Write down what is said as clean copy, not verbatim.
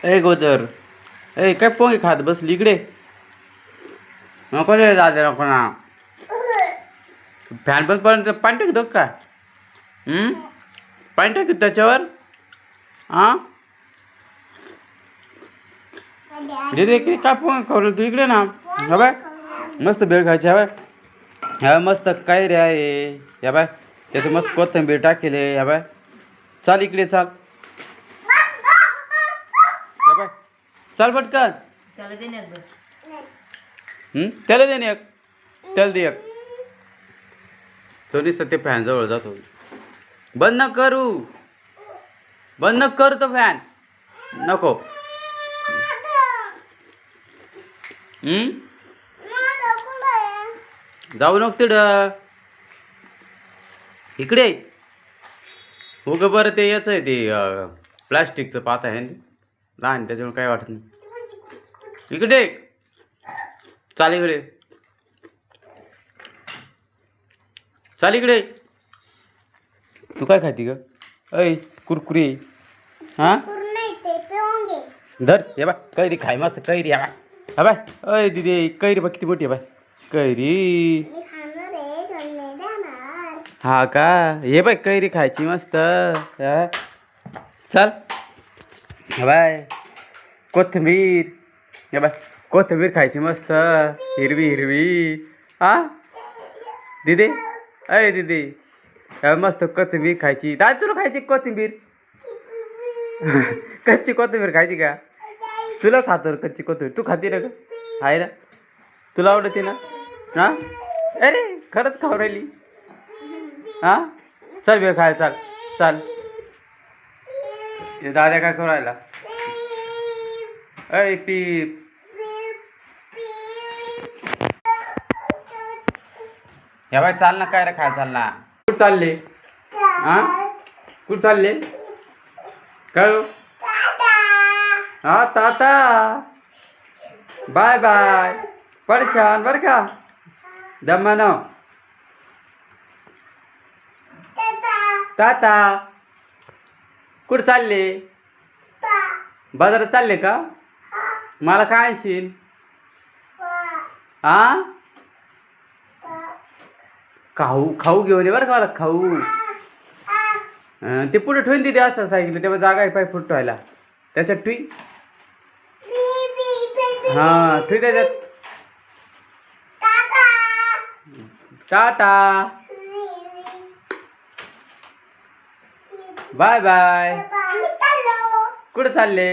ए गोदर, ए काय पोंगे खात बसली इकडे. नको रे दादे, नको ना. फॅन बंद पर्यंत पाणी टाकतो का? पाणी टाकतो त्याच्यावर. हा दीदी किती काय पोंगे खावलं तू इकडे ना. हा बाय मस्त बेळ खायची. हा बाय ह्या मस्त काय रे आहे. ह्या बाय त्याचं मस्त कोथिंबीर टाकेले. ह्या बाय चाल इकडे चाल. ह्या बाय चाल पटकन. त्याला दे ना गं. त्याला दे ना एक. त्याला दे एक. तो नुसतं ते फॅन जवळ जातो. बंद न करू. बंद न कर तो फॅन. नको. जाऊ नको तिकडं. इकडे उग बरं ते याच आहे ते प्लास्टिकचं पात आहे ना लहान त्याच्यामुळे काय वाटत नाही. इकडे चाल. इकडे चाल. इकडे तू काय खाती ग? ऐ कुरकुरी. हा धर. ये बाय कैरी खाय मस्त कैरी. या बाय. हा बाय अय दिदी कैरी बघ किती मोठी आहे बाय. कैरी. हा का. ये बाय कैरी खायची मस्त. चल. हा बाय कोथिंबीर. या बाय कोथिंबीर खायची मस्त हिरवी हिरवी. हा दिदी. अय दिदी मस्त कोथिंबीर खायची. दादा तुला खायची कोथिंबीर? कच्ची कोथिंबीर खायची का? तुला खातो कच्ची कोथिंबीर. तू खाती ना ग? आहे ना. तुला आवडते ना. हा अरे खरंच खाऊ राहिली. हा चल बेळ खाय. चाल चाल. दादा काय करू राहिला? अय पीप. या बाय चाल ना. काय रे खाय. चाल ना. कुठं चालले? हा कुठं चालले? काय हो? हा ताता बाय बाय. परेशान बर का. दमानो ताता. कुठं चालले? बाजारात चालले का? मला काय आणशील? हा खाऊ खाऊ घेऊन ये बरं का. मला खाऊ ते पुढे ठेवून तिथे असं सायकल तेव्हा जागा आहे पाय फुट ठेवायला. त्याच्यात ठुई. हा ठुई त्याच्यात. Tata bye bye. कुठं चालले?